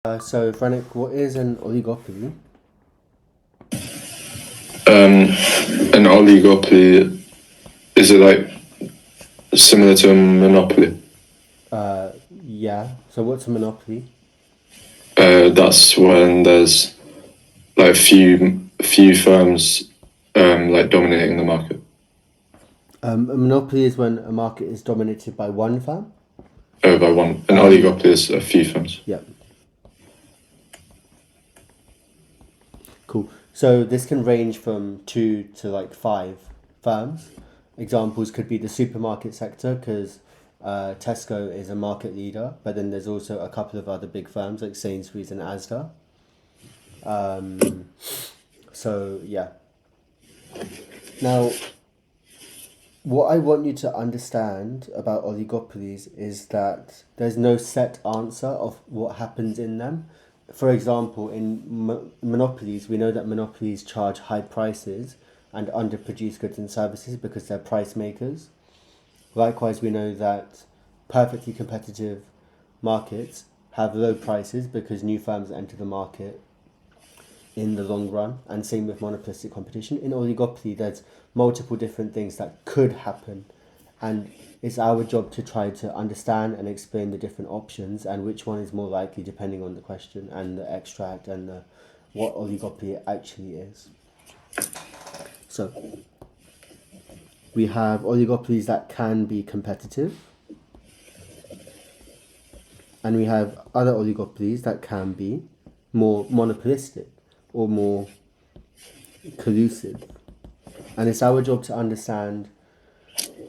So, Franik, what is an oligopoly? An oligopoly, is it like similar to a monopoly? Yeah. So, what's a monopoly? That's when there's like few firms like dominating the market. A monopoly is when a market is dominated by one firm. By one. An Um, oligopoly is a few firms. yeah. Cool. So, this can range from 2 to like 5 firms. Examples could be the supermarket sector because Tesco is a market leader, but then there's also a couple of other big firms like Sainsbury's and Asda. So, yeah. Now, what I want you to understand about oligopolies is that there's no set answer of what happens in them. For example, in monopolies, we know that monopolies charge high prices and underproduce goods and services because they're price makers. Likewise, we know that perfectly competitive markets have low prices because new firms enter the market in the long run, and same with monopolistic competition. In oligopoly, there's multiple different things that could happen, and it's our job to try to understand and explain the different options and which one is more likely depending on the question and the extract and what oligopoly actually is. So we have oligopolies that can be competitive, and we have other oligopolies that can be more monopolistic or more collusive. And it's our job to understand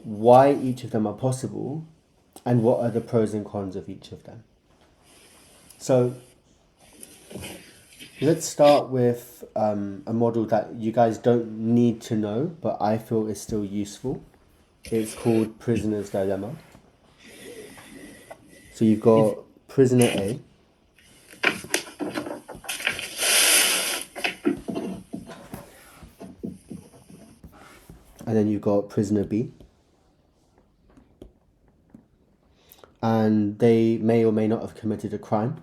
why each of them are possible and what are the pros and cons of each of them. So let's start with a model that you guys don't need to know, but I feel is still useful. It's called Prisoner's Dilemma. So you've got prisoner A, and then you've got prisoner B. And they may or may not have committed a crime.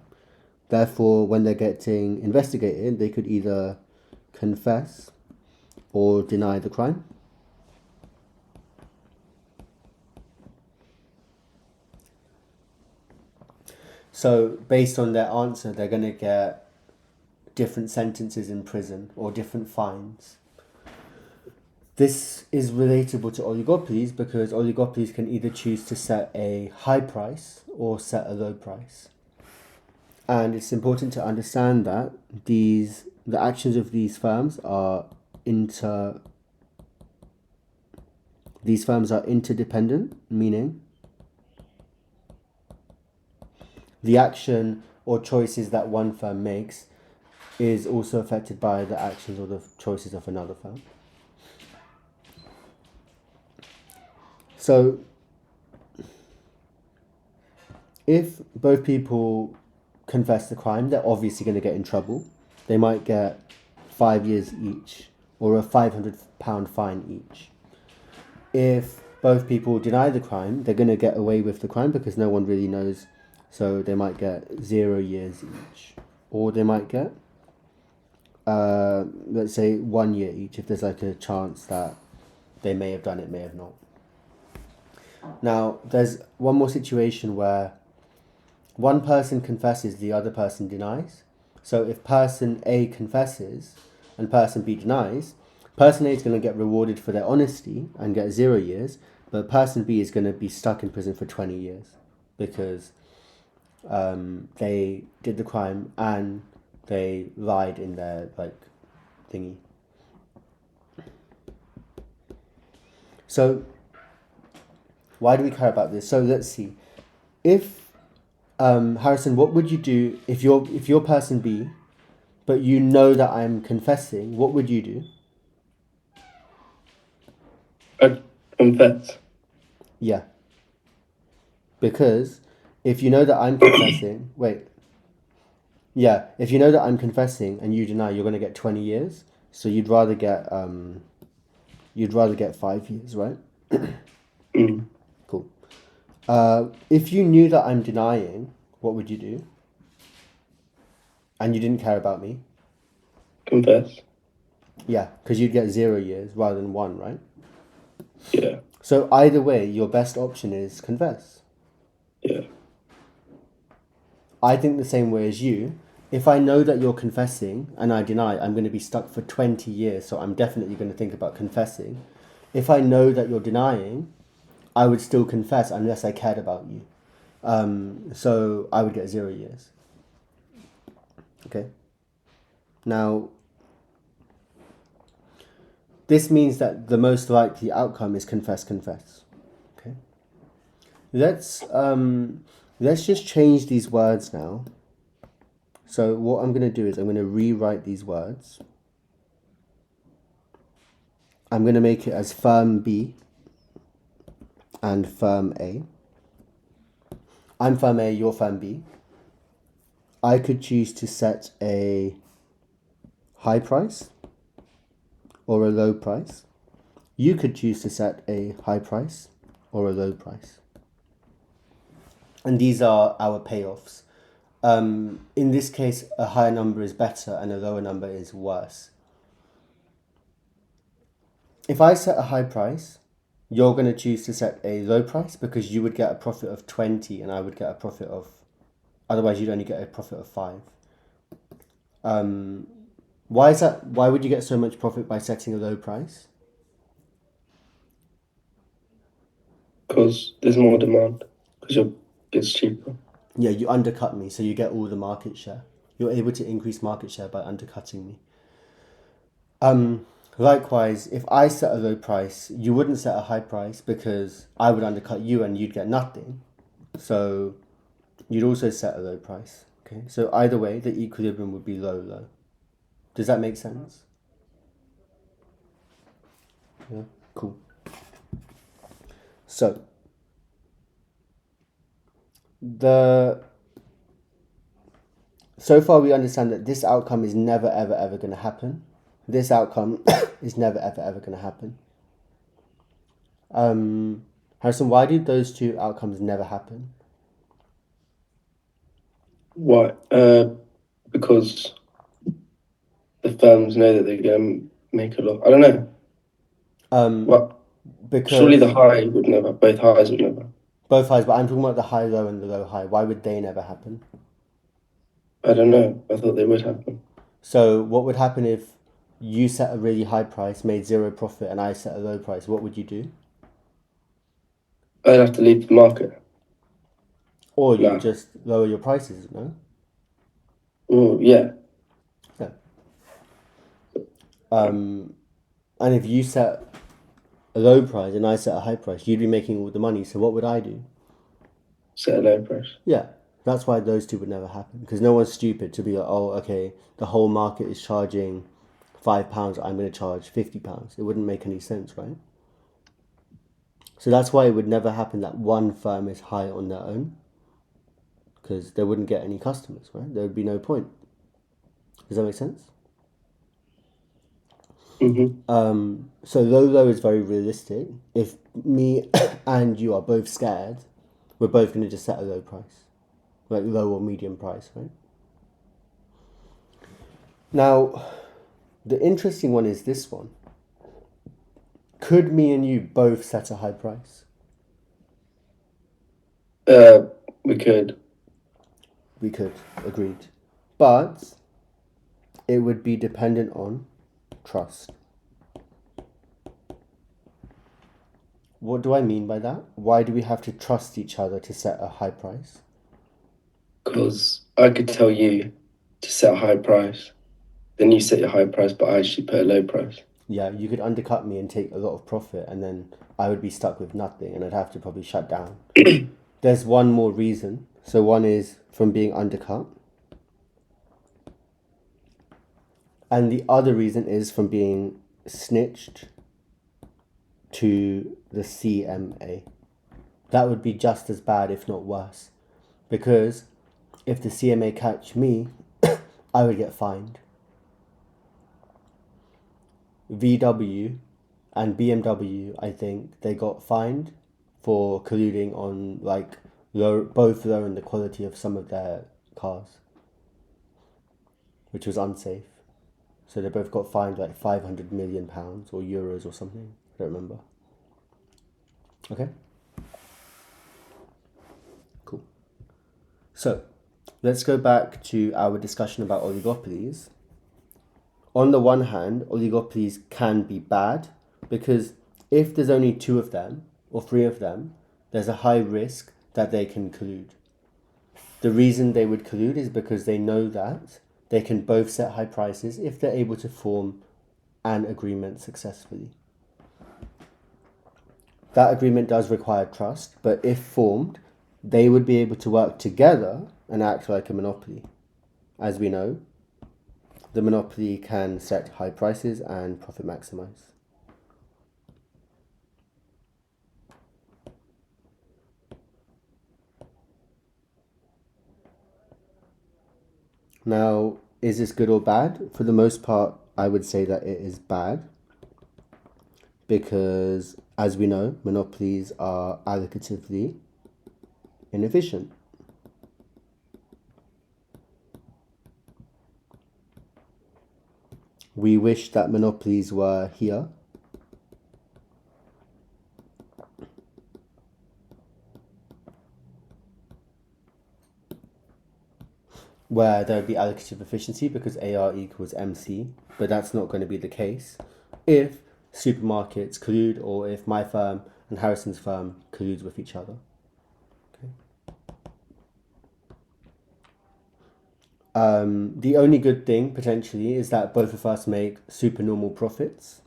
Therefore, when they're getting investigated, they could either confess or deny the crime. So, based on their answer, they're going to get different sentences in prison or different fines. This is relatable to oligopolies because oligopolies can either choose to set a high price or set a low price. And it's important to understand that the actions of these firms are interdependent, meaning the action or choices that one firm makes is also affected by the actions or the choices of another firm. So, if both people confess the crime, they're obviously going to get in trouble. They might get 5 years each or a £500 fine each. If both people deny the crime, they're going to get away with the crime because no one really knows. So they might get 0 years each, or they might get, let's say, 1 year each if there's like a chance that they may have done it, may have not. Now, there's one more situation where one person confesses, the other person denies. So if person A confesses and person B denies, person A is going to get rewarded for their honesty and get 0 years, but person B is going to be stuck in prison for 20 years because they did the crime and they lied in their thingy. So why do we care about this? So let's see. If Harrison, what would you do if you're person B, but you know that I'm confessing? What would you do? I'd confess. Yeah, because if you know that I'm confessing, if you know that I'm confessing and you deny, you're gonna get 20 years. So you'd rather get 5 years, right? Cool. If you knew that I'm denying, what would you do? And you didn't care about me? Confess. Yeah, because you'd get 0 years rather than 1, right? Yeah. So either way, your best option is confess. Yeah. I think the same way as you. If I know that you're confessing and I deny, I'm going to be stuck for 20 years, so I'm definitely going to think about confessing. If I know that you're denying, I would still confess unless I cared about you. So I would get 0 years. Okay. Now, this means that the most likely outcome is confess, confess. Okay. Let's just change these words now. So what I'm going to do is I'm going to rewrite these words. I'm going to make it as firm B and firm A. I'm firm A, you're firm B. I could choose to set a high price or a low price. You could choose to set a high price or a low price. And these are our payoffs. In this case, a higher number is better and a lower number is worse. If I set a high price, you're going to choose to set a low price because you would get a profit of 20 and I would get a profit of, otherwise you'd only get a profit of 5. Why is that? Why would you get so much profit by setting a low price? Because there's more demand. Because it's cheaper. Yeah, you undercut me, so you get all the market share. You're able to increase market share by undercutting me. Likewise, if I set a low price, you wouldn't set a high price because I would undercut you and you'd get nothing. So you'd also set a low price. Okay, so either way, the equilibrium would be low, low. Does that make sense? Yeah, cool. So so far we understand that this outcome is never ever ever going to happen. This outcome is never ever ever going to happen. Harrison, why did those two outcomes never happen? Why? Because the firms know that they're going to make a lot. I don't know. Well, surely Because the high would never. Both highs would never. both highs, but I'm talking about the high low and the low high. Why would they never happen? I don't know. I thought they would happen. So what would happen if you set a really high price, made 0 profit, and I set a low price? What would you do? I'd have to leave the market. Or you No. just lower your prices, no? Oh, yeah. Yeah. And if you set a low price and I set a high price, you'd be making all the money. So what would I do? Set a low price. Yeah, that's why those two would never happen. Because no one's stupid to be like, oh, okay, the whole market is charging £5, I'm going to charge £50. It wouldn't make any sense, right? So that's why it would never happen that one firm is high on their own. Because they wouldn't get any customers, right? There would be no point. Does that make sense? So low low is very realistic. If me and you are both scared, we're both going to just set a low price, like low or medium price, right? Now, the interesting one is this one. Could me and you both set a high price? We could. We could, agreed. But it would be dependent on trust. What do I mean by that? Why do we have to trust each other to set a high price? Because I could tell you to set a high price, then you set your high price, but I actually put a low price. Yeah, you could undercut me and take a lot of profit, and then I would be stuck with nothing, and I'd have to probably shut down. There's one more reason. So one is from being undercut. And the other reason is from being snitched to the CMA. That would be just as bad, if not worse. Because if the CMA catch me, I would get fined. VW and BMW, I think, they got fined for colluding on both lowering the quality of some of their cars. which was unsafe. So they both got fined like £500 million or euros or something. I don't remember. Okay? Cool. So let's go back to our discussion about oligopolies. On the one hand, oligopolies can be bad because if there's only two of them or three of them, there's a high risk that they can collude. The reason they would collude is because they know that they can both set high prices if they're able to form an agreement successfully. That agreement does require trust, but if formed, they would be able to work together and act like a monopoly. As we know, the monopoly can set high prices and profit maximize. Now, is this good or bad? For the most part, I would say that it is bad because, as we know, monopolies are allocatively inefficient. We wish that monopolies were here, where there would be allocative efficiency because AR equals MC, but that's not going to be the case if supermarkets collude or if my firm and Harrison's firm collude with each other. The only good thing potentially is that both of us make supernormal profits,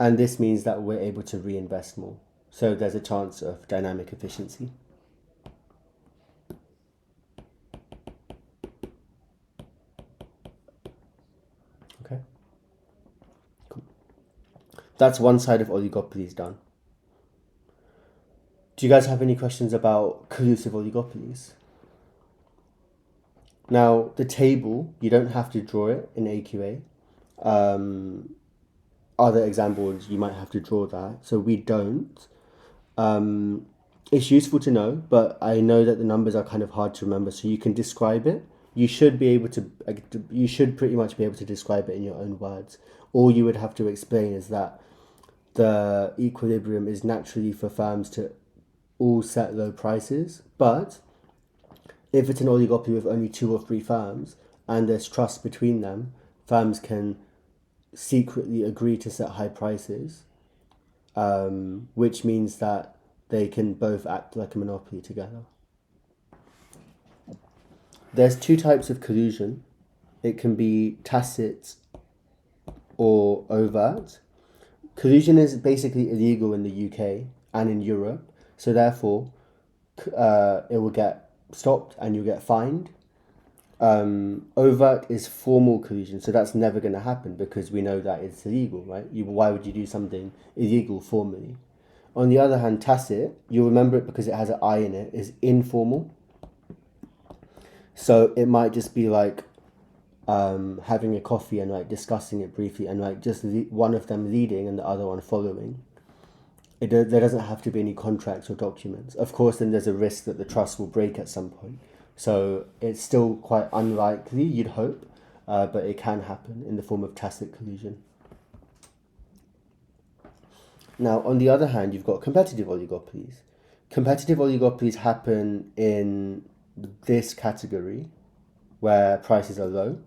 and this means that we're able to reinvest more. So there's a chance of dynamic efficiency. Okay. Cool. That's one side of oligopolies done. Do you guys have any questions about collusive oligopolies? Now, the table, you don't have to draw it in AQA. Other examples, you might have to draw that. So we don't. It's useful to know, but I know that the numbers are kind of hard to remember, so you can describe it. You should be able to, you should pretty much be able to describe it in your own words. All you would have to explain is that the equilibrium is naturally for firms to all set low prices, but if it's an oligopoly with only two or three firms and there's trust between them, firms can secretly agree to set high prices, which means that they can both act like a monopoly together. There's two types of collusion. It can be tacit or overt. Collusion is basically illegal in the UK and in Europe, so therefore it will get stopped and you'll get fined. Overt is formal collusion, so that's never going to happen because we know that it's illegal, right? Why would you do something illegal formally? On the other hand, tacit, you'll remember it because it has an I in it, is informal. So it might just be like having a coffee and like discussing it briefly and like just one of them leading and the other one following. There doesn't have to be any contracts or documents. Of course, then there's a risk that the trust will break at some point. So it's still quite unlikely, you'd hope, but it can happen in the form of tacit collusion. Now, on the other hand, you've got competitive oligopolies. Competitive oligopolies happen in this category where prices are low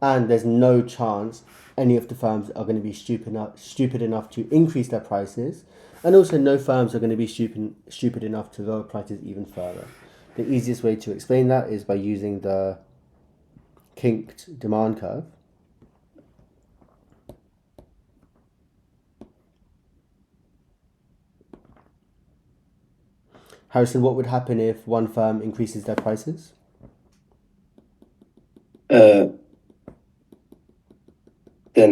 and there's no chance any of the firms are going to be stupid enough to increase their prices, and also no firms are going to be stupid enough to lower prices even further. The easiest way to explain that is by using the kinked demand curve. Harrison, what would happen if one firm increases their prices? Then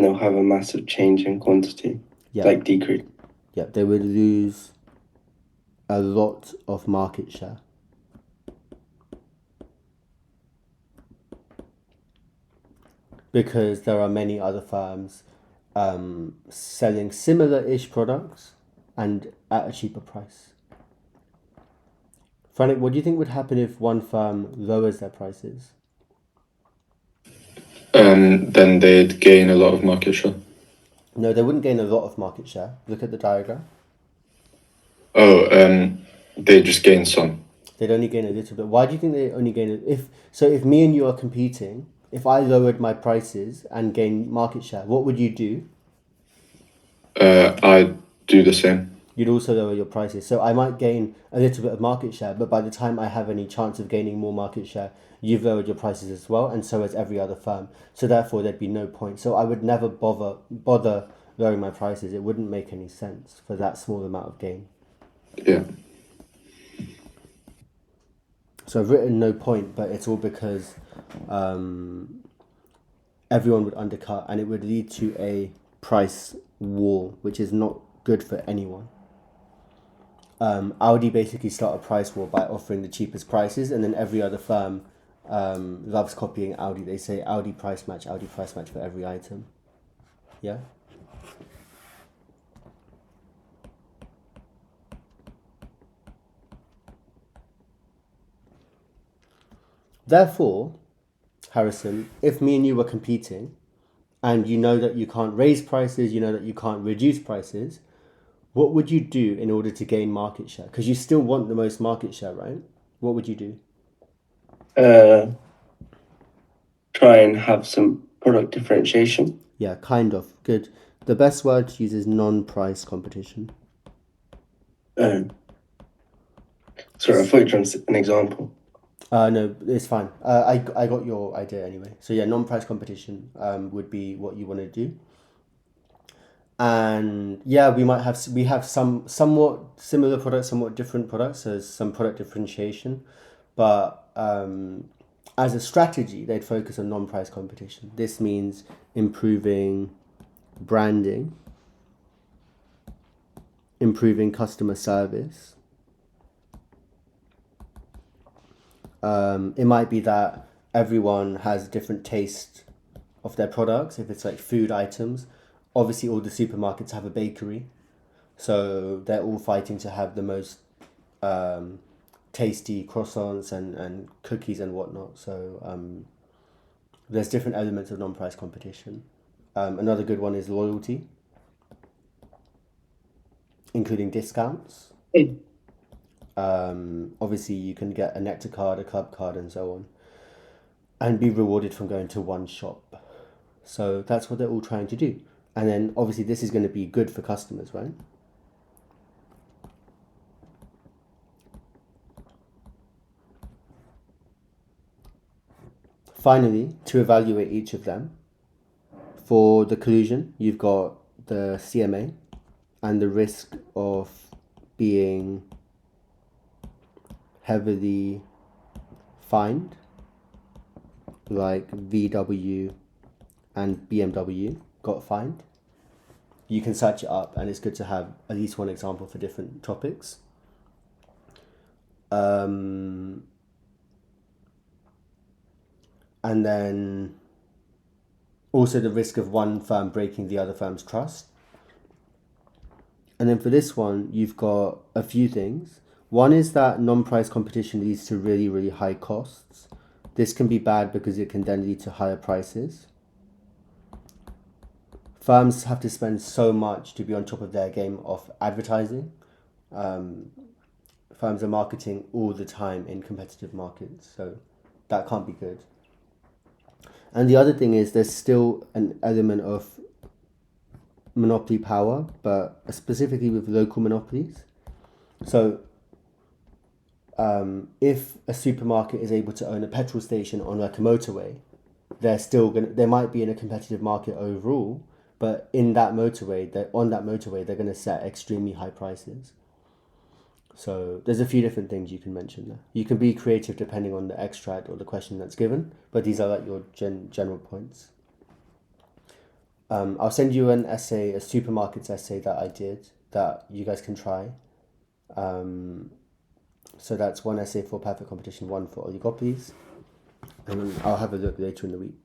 they'll have a massive change in quantity, like decrease. Yeah, they would lose a lot of market share. Because there are many other firms selling similar-ish products and at a cheaper price. Frank, what do you think would happen if one firm lowers their prices? then they'd gain a lot of market share. No, they wouldn't gain a lot of market share. Look at the diagram. Oh, they just gain some. They'd only gain a little bit. Why do you think they only gain it? If me and you are competing, if I lowered my prices and gained market share, what would you do? I'd do the same. You'd also lower your prices. So I might gain a little bit of market share, but by the time I have any chance of gaining more market share, you've lowered your prices as well, and so has every other firm. So therefore, there'd be no point. So I would never bother lowering my prices. It wouldn't make any sense for that small amount of gain. Yeah. So I've written no point, but it's all because everyone would undercut, and it would lead to a price war, which is not good for anyone. Audi basically start a price war by offering the cheapest prices, and then every other firm loves copying Audi. They say Audi price match for every item. Yeah? Therefore, Harrison, if me and you were competing, and you know that you can't raise prices, you know that you can't reduce prices, what would you do in order to gain market share? Because you still want the most market share, right? What would you do? Try and have some product differentiation. Yeah, kind of. Good. The best word to use is non-price competition. Sorry, I thought you were trying to an example. No, it's fine. I got your idea anyway. So yeah, non-price competition would be what you want to do. And yeah, we have some somewhat similar products, somewhat different products. So there's some product differentiation, but as a strategy, they'd focus on non-price competition. This means improving branding, improving customer service. It might be that everyone has a different taste of their products. If it's like food items, obviously all the supermarkets have a bakery, so they're all fighting to have the most tasty croissants and cookies and whatnot. So there's different elements of non-price competition. Another good one is loyalty, including discounts. Obviously, you can get a Nectar card, a club card, and so on, and be rewarded from going to one shop. So that's what they're all trying to do. And then obviously this is going to be good for customers, right? Finally, to evaluate each of them, for the collusion, you've got the CMA and the risk of being heavily fined, like VW and BMW got fined. You can search it up, and it's good to have at least one example for different topics. And then also the risk of one firm breaking the other firm's trust. And then for this one, you've got a few things. One is that non-price competition leads to really, really high costs. This can be bad because it can then lead to higher prices. Firms have to spend so much to be on top of their game of advertising. Firms are marketing all the time in competitive markets, so that can't be good. And the other thing is there's still an element of monopoly power, but specifically with local monopolies. So if a supermarket is able to own a petrol station on like a motorway, they might be in a competitive market overall, but in that motorway, they're going to set extremely high prices. So there's a few different things you can mention there. You can be creative depending on the extract or the question that's given, but these are like your general points. I'll send you an essay, a supermarkets essay that I did that you guys can try. So that's one essay for perfect competition, one for oligopolies, and I'll have a look later in the week.